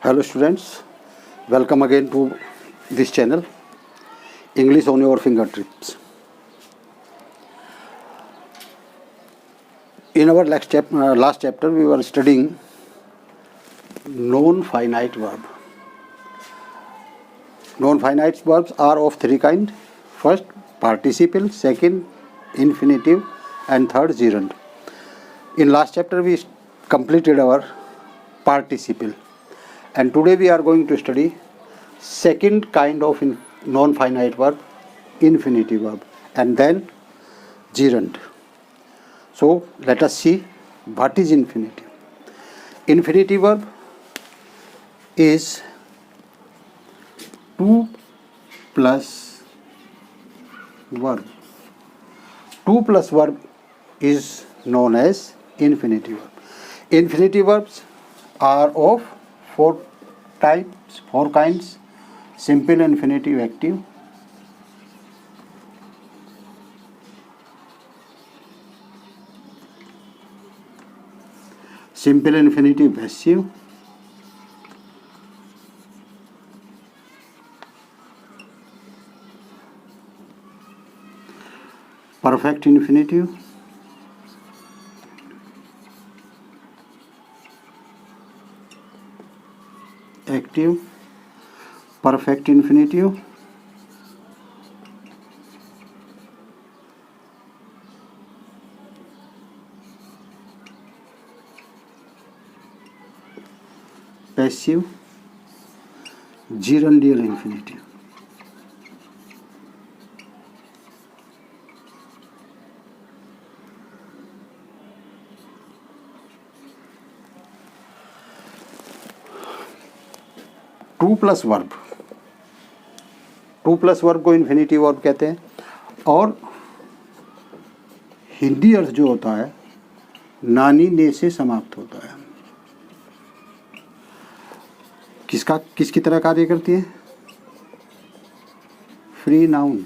Hello students, welcome again to this channel, English on your fingertips. In our last chapter we were studying non-finite verb. Non-finite verbs are of three kinds. First, participle, second, infinitive, and third, gerund. In last chapter we completed our participle. And today we are going to study second kind of non-finite verb, infinitive verb, and then gerund. So let us see what is infinitive. Infinitive verb is 2 plus verb. 2 plus verb is known as infinitive verb. Infinitive verbs are of four kinds: simple, infinitive, active, simple, infinitive, passive, perfect infinitive, active, perfect infinitive, passive, gerundial infinitive. Two plus verb को infinitive verb कहते हैं, और हिंदी अर्थ जो होता है नानी ने से समाप्त होता है। किसकी तरह कार्य करती है? Free noun.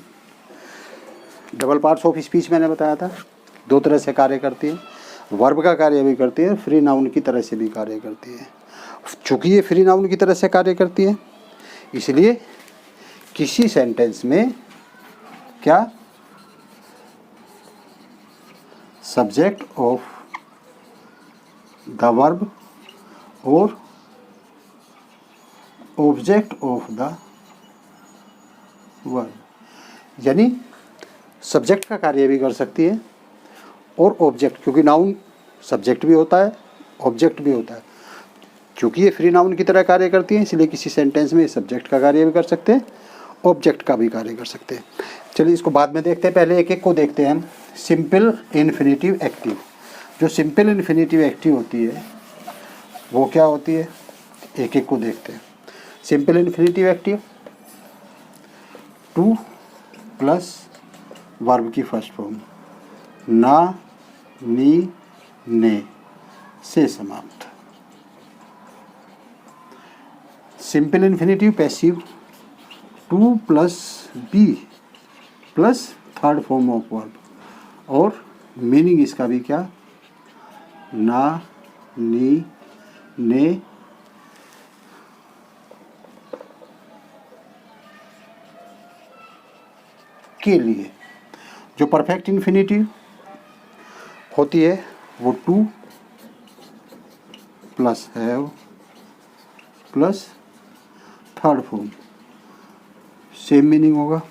Double parts of speech मैंने बताया था, दो तरह से कार्य करती है। वर्ब का कार्य भी करती है, फ्री नाउन की तरह से भी कार्य करती है। चूँकि ये फ्री नाउन की तरह से कार्य करती है, इसलिए किसी सेंटेंस में क्या सब्जेक्ट ऑफ द वर्ब और ऑब्जेक्ट ऑफ द वर्ब, यानी सब्जेक्ट का कार्य भी कर सकती है और ऑब्जेक्ट, क्योंकि नाउन सब्जेक्ट भी होता है ऑब्जेक्ट भी होता है। क्योंकि ये फ्री नाउन की तरह कार्य करती है, इसलिए किसी सेंटेंस में सब्जेक्ट का कार्य भी कर सकते हैं, ऑब्जेक्ट का भी कार्य कर सकते हैं। चलिए इसको बाद में देखते हैं, पहले एक एक को देखते हैं हम। Simple infinitive active. जो सिंपल इन्फिनिटिव एक्टिव होती है वो क्या होती है, एक एक को देखते हैं। Simple infinitive active 2 plus verb की फर्स्ट फॉर्म ना, नी, ने से समाप्त। Simple infinitive passive 2 plus be plus third form of verb, और मीनिंग इसका भी क्या, ना, नी, ने के लिए। जो परफेक्ट इन्फिनिटिव होती है वो 2 plus have plus third form, same meaning होगा।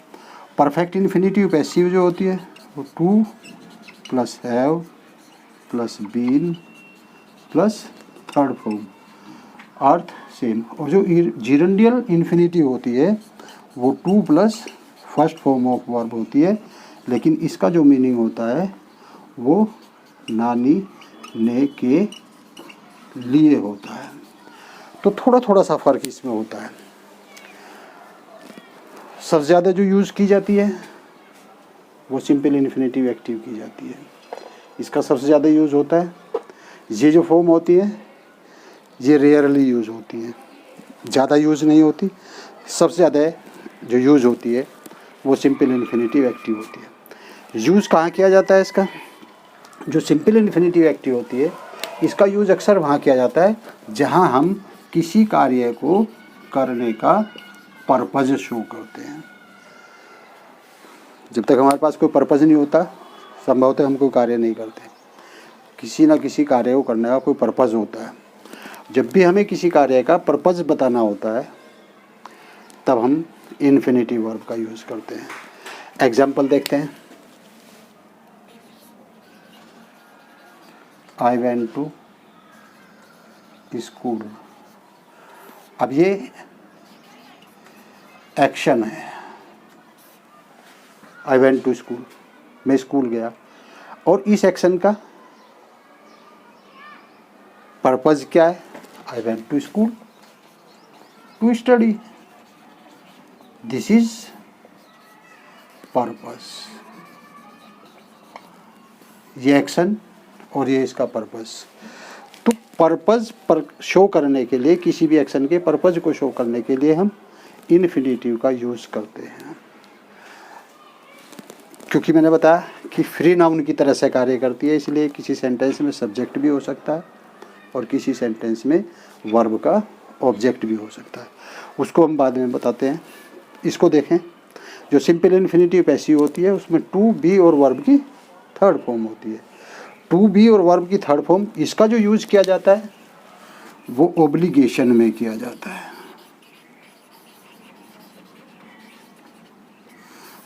परफेक्ट इन्फिनिटिव पैसिव जो होती है वो 2 plus have plus been plus third form, अर्थ सेम। और जो जिरंडियल इन्फिनिटिव होती है वो 2 plus first form of verb होती है, लेकिन इसका जो मीनिंग होता है वो नानी, ने के लिए होता है। तो थोड़ा थोड़ा सा फ़र्क इसमें होता है। सबसे ज़्यादा जो यूज़ की जाती है वो सिंपल इन्फिनिटिव एक्टिव की जाती है, इसका सबसे ज़्यादा यूज़ होता है। ये जो फॉर्म होती है ये रेयरली यूज़ होती है, ज़्यादा यूज़ नहीं होती। सबसे ज़्यादा जो यूज़ होती है वो सिंपल इन्फिनिटिव एक्टिव होती है। यूज़ कहाँ किया जाता है इसका? जो सिंपल इन्फिनिटिव एक्टिव होती है इसका यूज़ अक्सर वहाँ किया जाता है जहाँ हम किसी कार्य को करने का पर्पज शो करते हैं। जब तक हमारे पास कोई पर्पज नहीं होता संभवतः हम कोई कार्य नहीं करते। किसी ना किसी कार्य को करने का कोई पर्पज होता है। जब भी हमें किसी कार्य का पर्पज बताना होता है तब हम इन्फिनेटिव वर्ब का यूज़ करते हैं। एग्जाम्पल देखते हैं। I went to school. अब ये एक्शन है। आई वेंट टू स्कूल, मैं स्कूल गया। और इस एक्शन का पर्पज क्या है? I went to school to study. This is purpose. ये एक्शन और ये इसका पर्पज। तो पर्पज पर शो करने के लिए, किसी भी एक्शन के पर्पज को शो करने के लिए हम इन्फिनेटिव का यूज़ करते हैं। क्योंकि मैंने बताया कि फ्री नाउन की तरह से कार्य करती है, इसलिए किसी सेंटेंस में सब्जेक्ट भी हो सकता है और किसी सेंटेंस में वर्ब का ऑब्जेक्ट भी हो सकता है। उसको हम बाद में बताते हैं। इसको देखें, जो सिंपल इन्फिनेटिव पैसिव होती है उसमें टू बी और वर्ब की थर्ड फॉर्म होती है। टू बी और वर्ब की थर्ड फॉर्म, इसका जो यूज़ किया जाता है वो ओब्लिगेशन में किया जाता है।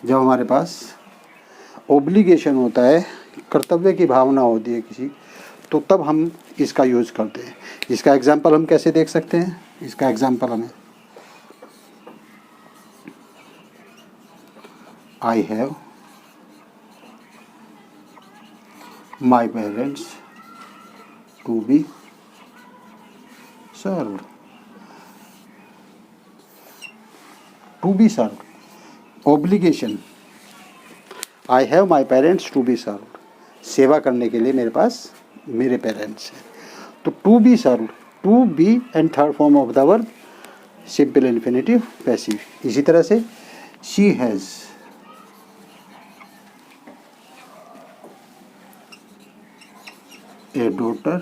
जब हमारे पास ओब्लिगेशन होता है, कर्तव्य की भावना होती है किसी, तो तब हम इसका यूज़ करते हैं। इसका एग्जाम्पल हम कैसे देख सकते हैं? इसका एग्जाम्पल हमें I have my parents to be served. To be served obligation, I have my parents to be served, सेवा करने के लिए मेरे पास मेरे पेरेंट्स हैं। तो to be served, to be and third form of the verb simple infinitive passive. इसी तरह से she has a daughter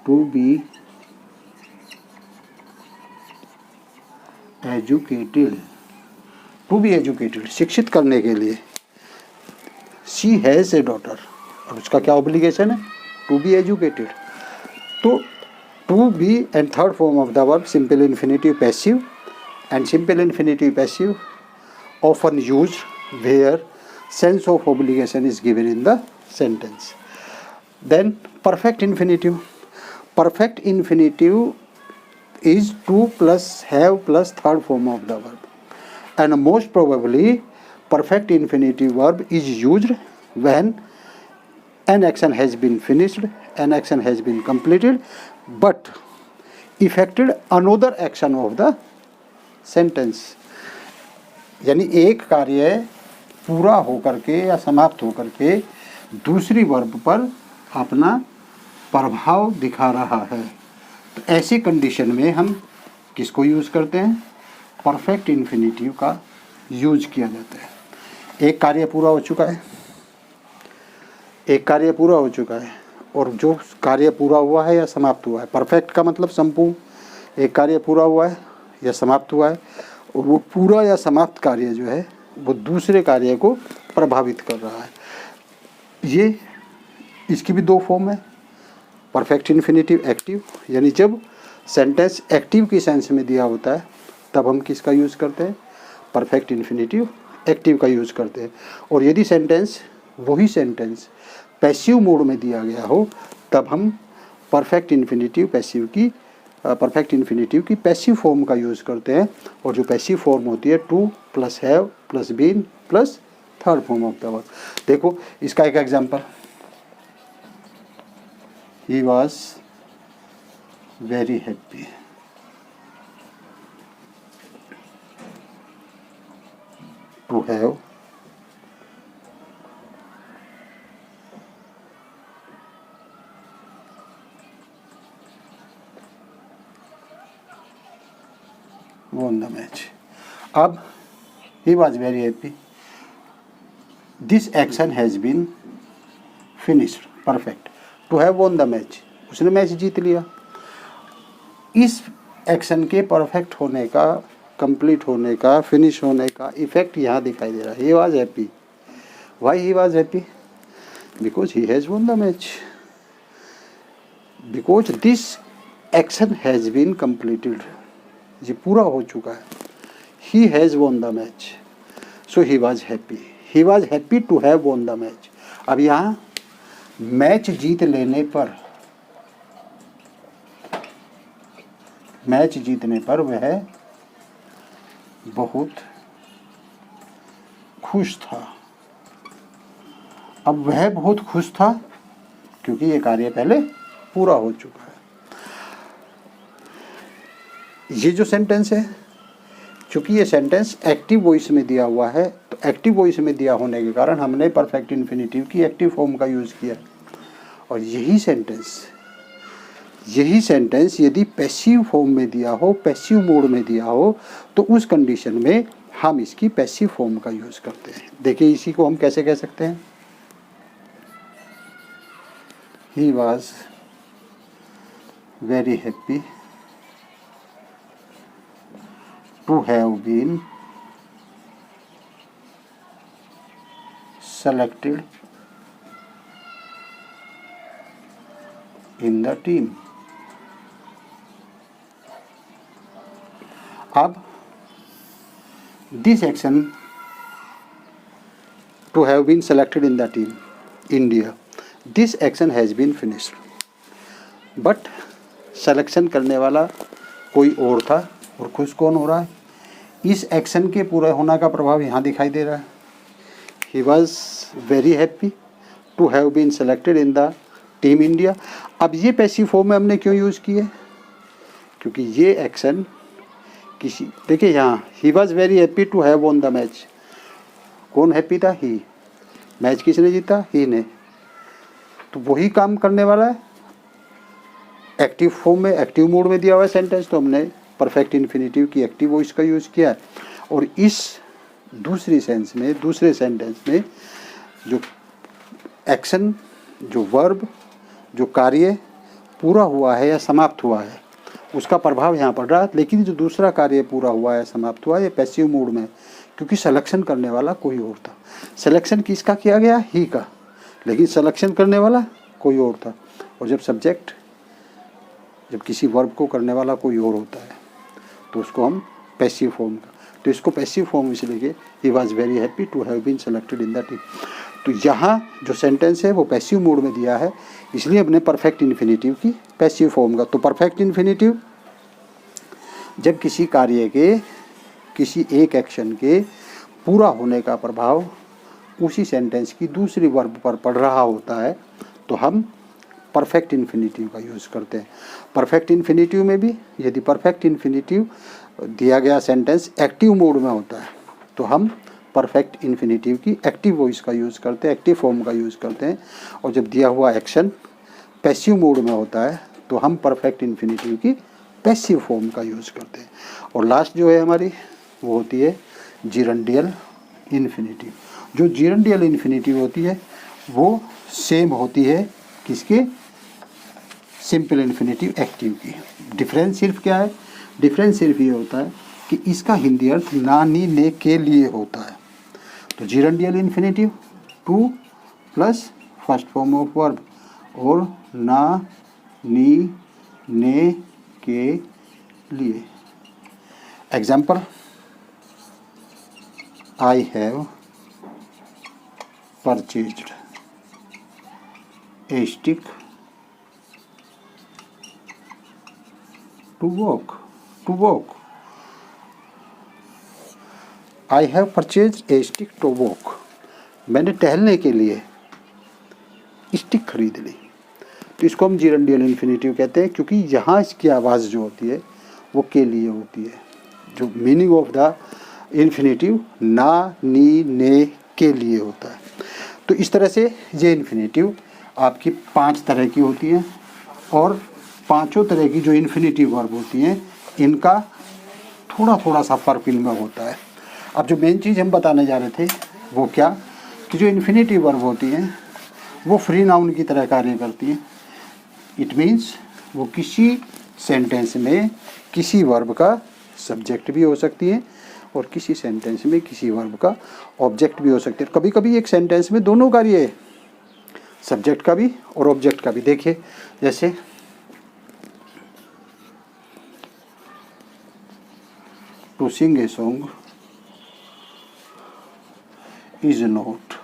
to be educated. To be educated, शिक्षित करने के लिए। शी हैज़ ए डॉटर, और उसका क्या ऑब्लिगेशन है? To be educated. तो to be and third form of the verb simple infinitive passive, and simple infinitive passive often used where sense of obligation is given in the sentence. Then perfect infinitive. Perfect infinitive is to plus have plus third form of the verb, and most probably perfect infinitive verb is used when an action has been finished, an action has been completed, but effected another action of the sentence. यानी एक कार्य पूरा होकर के या समाप्त होकर के दूसरी वर्ब पर अपना प्रभाव दिखा रहा है। तो ऐसी कंडीशन में हम किसको यूज़ करते हैं? परफेक्ट इन्फिनेटिव का यूज किया जाता है। एक कार्य पूरा हो चुका है, एक कार्य पूरा हो चुका है, और जो कार्य पूरा हुआ है या समाप्त हुआ है, परफेक्ट का मतलब संपूर्ण। एक कार्य पूरा हुआ है या समाप्त हुआ है, और वो पूरा या समाप्त कार्य जो है वो दूसरे कार्य को प्रभावित कर रहा है। ये इसकी भी दो फॉर्म है, परफेक्ट इन्फिनेटिव एक्टिव, यानी जब सेंटेंस एक्टिव की सेंस में दिया होता है तब हम किसका यूज़ करते हैं? परफेक्ट इन्फिनेटिव एक्टिव का यूज़ करते हैं। और यदि सेंटेंस वही सेंटेंस पैसिव मोड में दिया गया हो तब हम परफेक्ट इन्फिनेटिव की पैसिव फॉर्म का यूज़ करते हैं। और जो पैसिव फॉर्म होती है to plus have plus been plus third form of the verb. देखो इसका एक example, he was very happy. To have won the match. अब he was very happy. This action has been finished. Perfect. To have won the match. उसने match जीत लिया। इस action के perfect होने का, कंप्लीट होने का, फिनिश होने का इफेक्ट यहाँ दिखाई दे रहा है। He was happy. Why he was happy? Because he has won the match, because this action has been completed, ये पूरा हो चुका है। He has won the match, so he was happy. He was happy to have won the match. अब यहाँ match जीत लेने पर, match जीतने पर वह बहुत खुश था। अब वह बहुत खुश था क्योंकि ये कार्य पहले पूरा हो चुका है। ये जो सेंटेंस है, चूंकि ये सेंटेंस एक्टिव वॉइस में दिया हुआ है, तो एक्टिव वॉइस में दिया होने के कारण हमने परफेक्ट इन्फिनिटिव की एक्टिव फॉर्म का यूज़ किया। और यही सेंटेंस यदि पैसिव फॉर्म में दिया हो, पैसिव मोड में दिया हो, तो उस कंडीशन में हम इसकी पैसिव फॉर्म का यूज़ करते हैं। देखिए इसी को हम कैसे कह सकते हैं। He was very happy to have been selected in the team। अब this action to have been selected in the team India, this action has been finished, but selection करने वाला कोई और था और खुश कौन हो रहा है? इस एक्शन के पूरा होने का प्रभाव यहाँ दिखाई दे रहा है। He was very happy to have been selected in the team India। अब ये पैसिव फॉर्म में हमने क्यों यूज़ किए? क्योंकि ये एक्शन किसी, देखिए यहाँ he was very happy to have won the match. कौन हैप्पी था? ही। मैच किसने जीता? ही ने। तो वही काम करने वाला है एक्टिव फॉर्म में, एक्टिव मोड में दिया हुआ है सेंटेंस, तो हमने परफेक्ट इन्फिनिटिव की एक्टिव वॉइस का यूज़ किया है। और इस दूसरे सेंटेंस में जो एक्शन, जो वर्ब, जो कार्य पूरा हुआ है या समाप्त हुआ है, उसका प्रभाव यहाँ पड़ रहा है। लेकिन जो दूसरा कार्य पूरा हुआ है, समाप्त हुआ है, ये पैसिव मोड में, क्योंकि सिलेक्शन करने वाला कोई और था। सिलेक्शन किसका किया गया? ही का, लेकिन सिलेक्शन करने वाला कोई और था। और जब किसी वर्ब को करने वाला कोई और होता है तो उसको हम पैसिव फॉर्म का, तो इसको पैसिव फॉर्म में से लेके he was very happy to have been selected in the team. तो यहाँ जो सेंटेंस है वो पैसिव मोड में दिया है, इसलिए हमने परफेक्ट इन्फिनिटिव की पैसिव फॉर्म का। तो परफेक्ट इन्फिनिटिव जब किसी कार्य के, किसी एक एक्शन के पूरा होने का प्रभाव उसी सेंटेंस की दूसरी वर्ब पर पड़ रहा होता है, तो हम परफेक्ट इन्फिनिटिव का यूज़ करते हैं। परफेक्ट इन्फिनिटिव में भी यदि परफेक्ट इन्फिनिटिव दिया गया सेंटेंस एक्टिव मोड में होता है, तो हम परफेक्ट इन्फिनिटिव की एक्टिव वॉइस का यूज़ करते हैं, एक्टिव फॉर्म का यूज़ करते हैं। और जब दिया हुआ एक्शन पैसिव मोड में होता है, तो हम परफेक्ट इन्फिनिटिव की पैसिव फॉर्म का यूज़ करते हैं। और लास्ट जो है हमारी, वो होती है जिरंडियल इन्फिनिटिव। जो जिरंडियल इन्फिनिटिव होती है वो सेम होती है किसके? सिंपल इन्फिनिटिव एक्टिव की। डिफरेंस सिर्फ क्या है? डिफरेंस सिर्फ ये होता है कि इसका हिंदी अर्थ ना, नी, ने, के लिए होता है। तो gerundial infinitive to plus first form of verb, और ना, नी, ने, के लिए। Example, I have purchased a stick to walk. I have purchased a stick to walk. मैंने टहलने के लिए स्टिक खरीद ली। तो इसको हम जिरंडियल इन्फिनिटिव कहते हैं, क्योंकि यहाँ इसकी आवाज़ जो होती है वो के लिए होती है। जो मीनिंग ऑफ द इन्फिनिटिव ना, नी, ने, के लिए होता है। तो इस तरह से ये इन्फिनिटिव आपकी 5 तरह की होती हैं, और पांचों तरह की जो इन्फिनिटिव वर्ब होती हैं इनका थोड़ा थोड़ा सा फ़र्क इनमें होता है। अब जो मेन चीज़ हम बताने जा रहे थे वो क्या, कि जो इन्फिनिटिव वर्ब होती हैं वो फ्री नाउन की तरह कार्य करती हैं। इट मीन्स वो किसी सेंटेंस में किसी वर्ब का सब्जेक्ट भी हो सकती है और किसी सेंटेंस में किसी वर्ब का ऑब्जेक्ट भी हो सकते हैं। कभी कभी एक सेंटेंस में दोनों कार्य है, सब्जेक्ट का भी और ऑब्जेक्ट का भी। देखिए जैसे to sing a song is not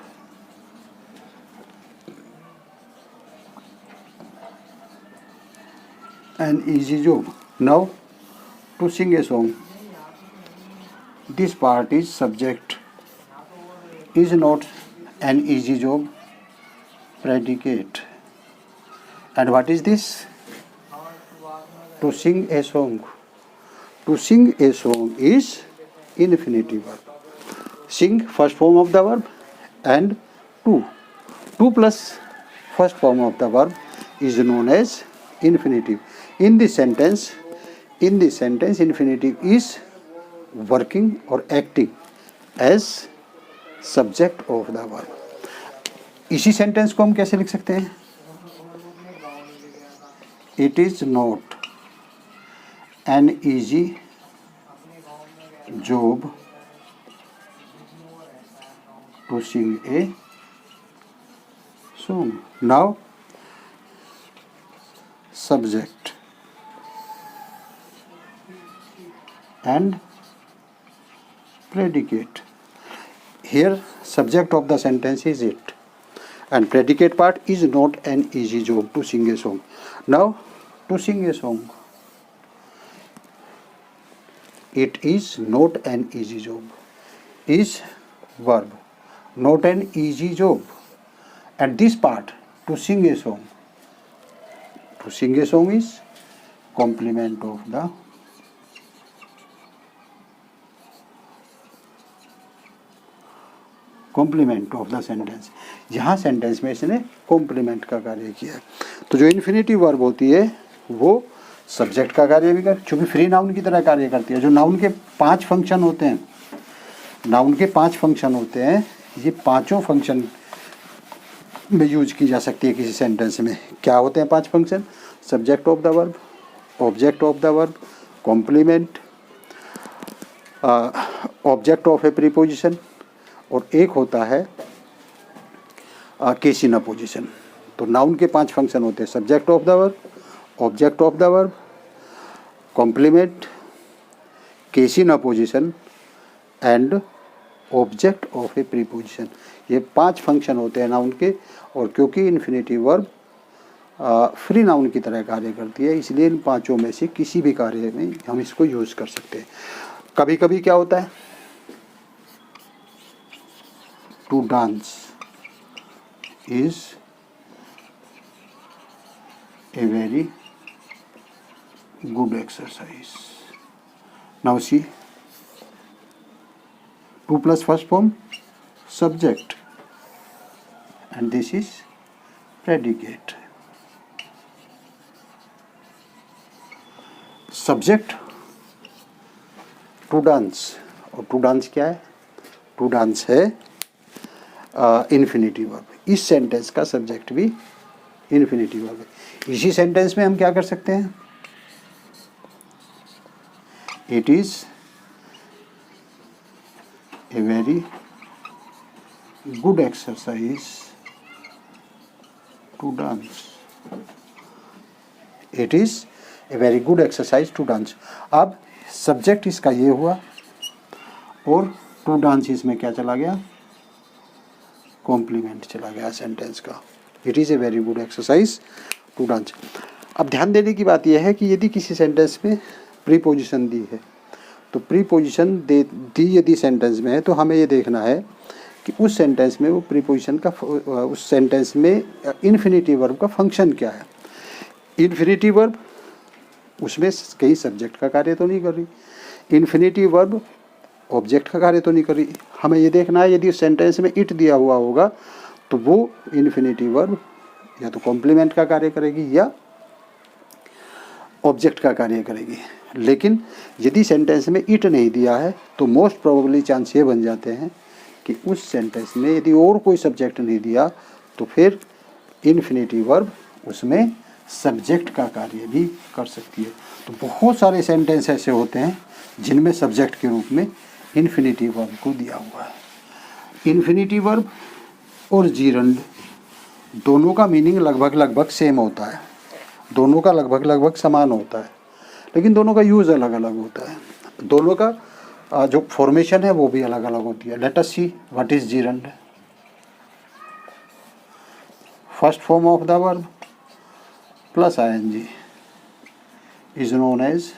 an easy job. Now, to sing a song, this part is subject, is not an easy job, predicate. And what is this? To sing a song. To sing a song is infinitive verb. Sing, first form of the verb, and to. To plus first form of the verb is known as infinitive. In this sentence, infinitive is working or acting as subject of the verb. इसी sentence को हम कैसे लिख सकते हैं? It is not an easy job to sing a song. Now, subject and predicate. Here subject of the sentence is it, and predicate part is not an easy job to sing a song. Now, to sing a song, it is not an easy job, is verb, not an easy job, and this part to sing a song. To sing a song is complement of the sentence. यहाँ sentence में इसने complement का कार्य किया है। तो जो infinitive verb होती है वो सब्जेक्ट का कार्य भी कर, चूँकि फ्री नाउन की तरह कार्य करती है। जो नाउन के 5 फंक्शन होते हैं, नाउन के 5 फंक्शन होते हैं, ये पांचों फंक्शन में यूज की जा सकती है किसी सेंटेंस में। क्या होते हैं 5 function? Subject of the verb, object of the verb, complement, object of a preposition, और एक होता है केस इन अपोजिशन। तो नाउन के 5 फंक्शन होते हैं: subject of the verb, object of the verb, complement, case in apposition and object of a preposition. ये 5 function होते हैं नाउन के। और क्योंकि इन्फिनेटिव वर्ब फ्री नाउन की तरह कार्य करती है, इसलिए इन 5 में से किसी भी कार्य में हम इसको यूज़ कर सकते हैं। कभी कभी क्या होता है, to dance is a very good exercise. Now see, to plus first form subject and this is predicate. Subject to dance, और to dance क्या है? To dance है इन्फिनेटिव वर्ब। इस सेंटेंस का सब्जेक्ट भी इन्फिनेटिव वर्ब है। इसी sentence में हम क्या कर सकते हैं? It is a very good exercise to dance. It is a very good exercise to dance. अब सब्जेक्ट इसका ये हुआ और टू डांस इसमें क्या चला गया? कॉम्प्लीमेंट चला गया सेंटेंस का। It is a very good exercise to dance. अब ध्यान देने की बात यह है कि यदि किसी सेंटेंस में प्रीपोजिशन दी है, तो प्रीपोजिशन दी यदि सेंटेंस में है, तो हमें ये देखना है कि उस सेंटेंस में वो प्रीपोजिशन का, उस सेंटेंस में इन्फिनेटिव वर्ब का फंक्शन क्या है। इन्फिनेटिव वर्ब उसमें कहीं सब्जेक्ट का कार्य तो नहीं कर रही, इन्फिनेटिव वर्ब ऑब्जेक्ट का कार्य तो नहीं कर रही। हमें ये देखना है यदि सेंटेंस में इट दिया हुआ होगा तो वो इन्फिनेटिव वर्ब या तो कॉम्प्लीमेंट का कार्य करेगी या ऑब्जेक्ट का कार्य करेगी। लेकिन यदि सेंटेंस में इट नहीं दिया है तो मोस्ट प्रोबेबली चांस ये बन जाते हैं कि उस सेंटेंस में यदि और कोई सब्जेक्ट नहीं दिया तो फिर इन्फिनेटिव वर्ब उसमें सब्जेक्ट का कार्य भी कर सकती है। तो बहुत सारे सेंटेंस ऐसे होते हैं जिनमें सब्जेक्ट के रूप में इन्फिनिटिव वर्ब को दिया हुआ है। इन्फिनिटिव वर्ब और जीरंड दोनों का मीनिंग लगभग सेम होता है, दोनों का लगभग समान होता है, लेकिन दोनों का यूज़ अलग अलग होता है। दोनों का जो फॉर्मेशन है वो भी अलग अलग होती है। Let us see what is gerund. First form of the verb plus ING is known as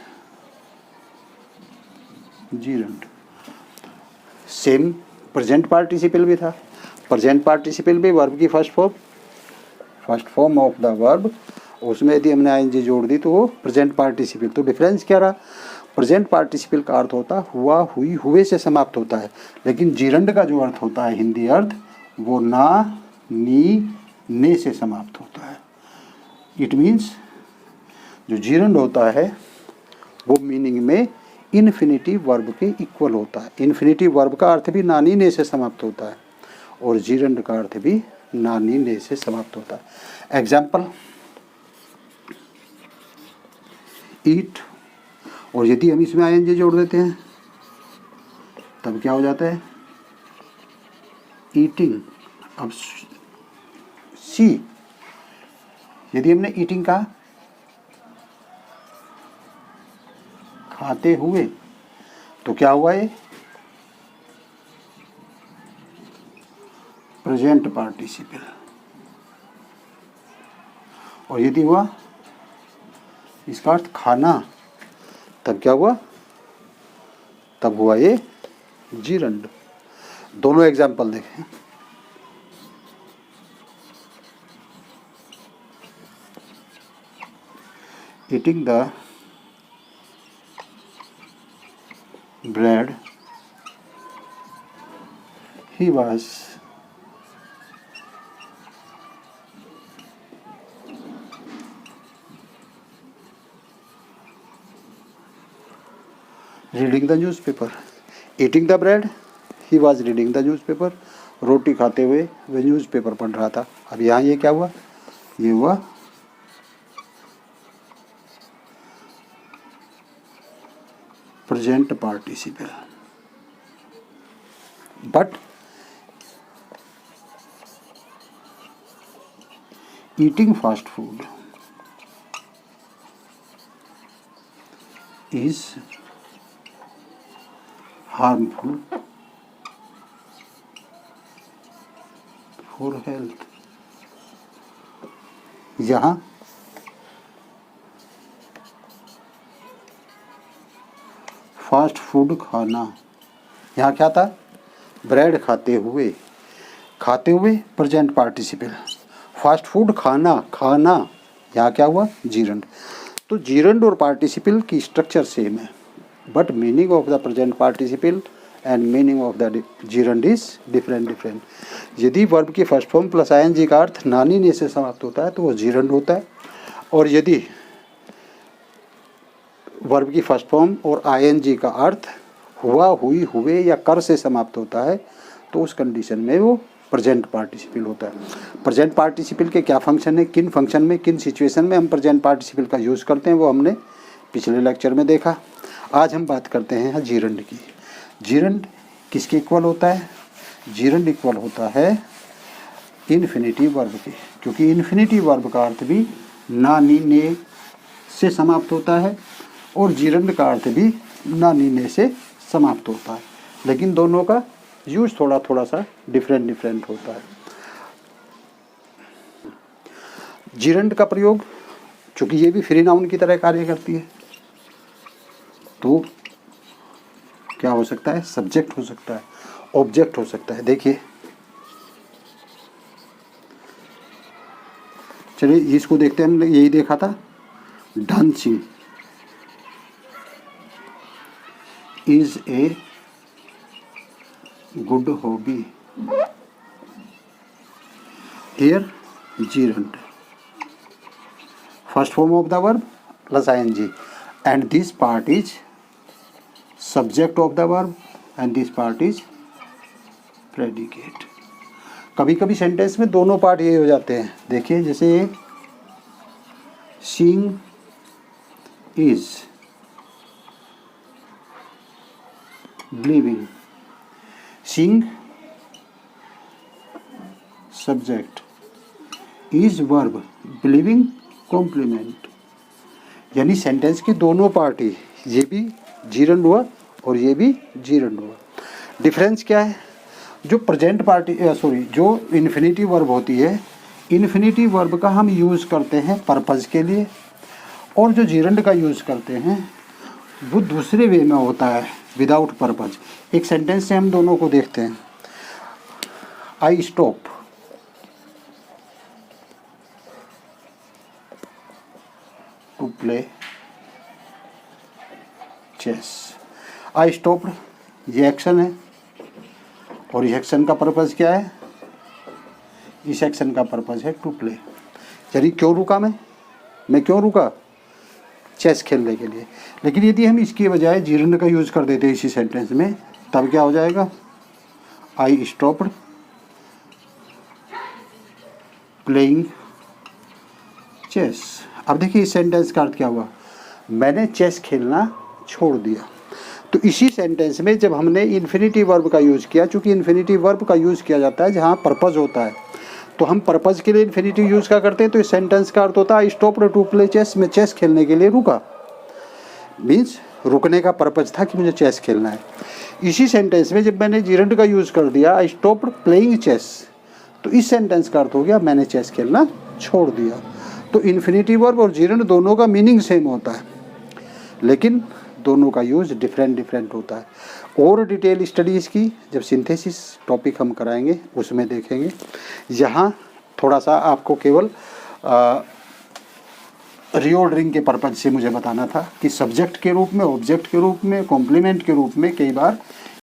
gerund. Same present participle भी था, प्रेजेंट पार्टिसिपल भी वर्ब की first form of the verb, उसमें यदि हमने आईएनजी जोड़ दी तो वो प्रेजेंट पार्टिसिपल। तो डिफरेंस क्या रहा, प्रेजेंट पार्टिसिपल का अर्थ होता हुआ, हुई, हुए से समाप्त होता है, लेकिन जीरंड का जो अर्थ होता है हिंदी अर्थ वो ना, नी, ने से समाप्त होता है। इट मीन्स जो जीरंड होता है वो मीनिंग में इन्फिनिटिव वर्ब के इक्वल होता है। इन्फिनिटिव वर्ब का अर्थ भी नानी ने से समाप्त होता है और जीरंड का अर्थ भी नानी ने से समाप्त होता है। एग्जाम्पल, ईट, और यदि हम इसमें आईएनजी जोड़ देते हैं तब क्या हो जाता है, ईटिंग। अब सी, यदि हमने ईटिंग कहा खाते हुए, तो क्या हुआ, ये प्रेजेंट पार्टिसिपल। और यदि हुआ इसका अर्थ खाना, तब क्या हुआ, तब हुआ ये जीरंड। दोनों एग्जाम्पल देखें। Eating the bread he was reading the newspaper। eating the bread he was reading the newspaper। रोटी खाते हुए वह न्यूज़पेपर पढ़ रहा था। अब यहाँ ये क्या हुआ, ये हुआ present participle. But eating fast food is harmful for health. यहाँ फास्ट फूड खाना, यहाँ क्या था, ब्रेड खाते हुए प्रेजेंट पार्टिसिपल, फास्ट फूड खाना, यहाँ क्या हुआ, जीरंड। तो जीरंड और पार्टिसिपल की स्ट्रक्चर सेम है, but meaning of the present participle and meaning of the gerund is different. यदि वर्ब की फर्स्ट फॉर्म प्लस आईएनजी का अर्थ नानी ने से समाप्त होता है तो वो जीरंड होता है, और यदि वर्ब की फर्स्ट फॉर्म और आईएनजी का अर्थ हुआ, हुई, हुए या कर से समाप्त होता है तो उस कंडीशन में वो प्रेजेंट पार्टिसिपल होता है। प्रेजेंट पार्टिसिपल के क्या फंक्शन है, किन फंक्शन में, किन सिचुएशन में हम प्रेजेंट पार्टिसिपल का यूज़ करते हैं, वो हमने पिछले लेक्चर में देखा। आज हम बात करते हैं जीरंड की। जीरंड किसके इक्वल होता है, जीरंड इक्वल होता है इन्फिनिटिव वर्ब के, क्योंकि इन्फिनिटिव वर्ब का अर्थ भी ना, नी, ने से समाप्त होता है और जीरंड का अर्थ भी ना, नी, ने से समाप्त होता है, लेकिन दोनों का यूज थोड़ा सा डिफरेंट होता है। जीरंड का प्रयोग, चूंकि ये भी फ्री नाउन की तरह कार्य करती है, तो क्या हो सकता है, सब्जेक्ट हो सकता है, ऑब्जेक्ट हो सकता है। देखिए, चलिए इसको देखते हैं। हमने यही देखा था, dancing is a good hobby। Here gerund, first form of the verb plus ing, and this part is subject of the verb and this part is predicate। कभी कभी सेंटेंस में दोनों पार्ट ये हो जाते हैं। देखिए, जैसे seeing is believing, seeing subject, is verb, believing complement. यानी सेंटेंस के दोनों पार्ट ही, ये भी जीरंड हुआ और ये भी जीरंड हुआ। डिफरेंस क्या है? जो प्रेजेंट पार्टी जो इन्फिनिटिव वर्ब होती है, इन्फिनिटिव वर्ब का हम यूज़ करते हैं पर्पज़ के लिए, और जो जीरंड का यूज़ करते हैं वो दूसरे वे में होता है, विदाउट पर्पज़। एक सेंटेंस से हम दोनों को देखते हैं। I stop to play chess. I stopped, ये एक्शन है, और इस एक्शन का पर्पज़ क्या है? इस एक्शन का पर्पज़ है टू प्ले। यानी क्यों रुका मैं क्यों रुका? चेस खेलने के लिए। लेकिन यदि हम इसकी बजाय जीरंड का यूज़ कर देते हैं इसी सेंटेंस में, तब क्या हो जाएगा? I stopped playing chess. अब देखिए इस सेंटेंस का अर्थ क्या हुआ? मैंने चेस खेलना छोड़ दिया। तो इसी सेंटेंस में जब हमने इन्फिनिटिव वर्ब का यूज़ किया, चूँकि इन्फिनिटिव वर्ब का यूज़ किया जाता है जहाँ पर्पज़ होता है, तो हम पर्पज़ के लिए इन्फिनिटिव यूज़ क्या करते हैं? तो इस सेंटेंस का अर्थ होता है I stopped to play chess, मैं चेस खेलने के लिए रुका। मीन्स रुकने का पर्पज़ था कि मुझे चेस खेलना है। इसी सेंटेंस में जब मैंने जीरंड का यूज़ कर दिया आई स्टॉप्ड प्लेइंग चेस, तो इस सेंटेंस का अर्थ हो गया मैंने चेस खेलना छोड़ दिया। तो इन्फिनिटिव वर्ब और जीरंड दोनों का मीनिंग सेम होता है, लेकिन दोनों का यूज़ डिफरेंट होता है। और डिटेल स्टडीज़ की जब सिंथेसिस टॉपिक हम कराएंगे उसमें देखेंगे। यहाँ थोड़ा सा आपको केवल रीऑर्डरिंग के पर्पज़ से मुझे बताना था कि सब्जेक्ट के रूप में, ऑब्जेक्ट के रूप में, कॉम्प्लीमेंट के रूप में कई बार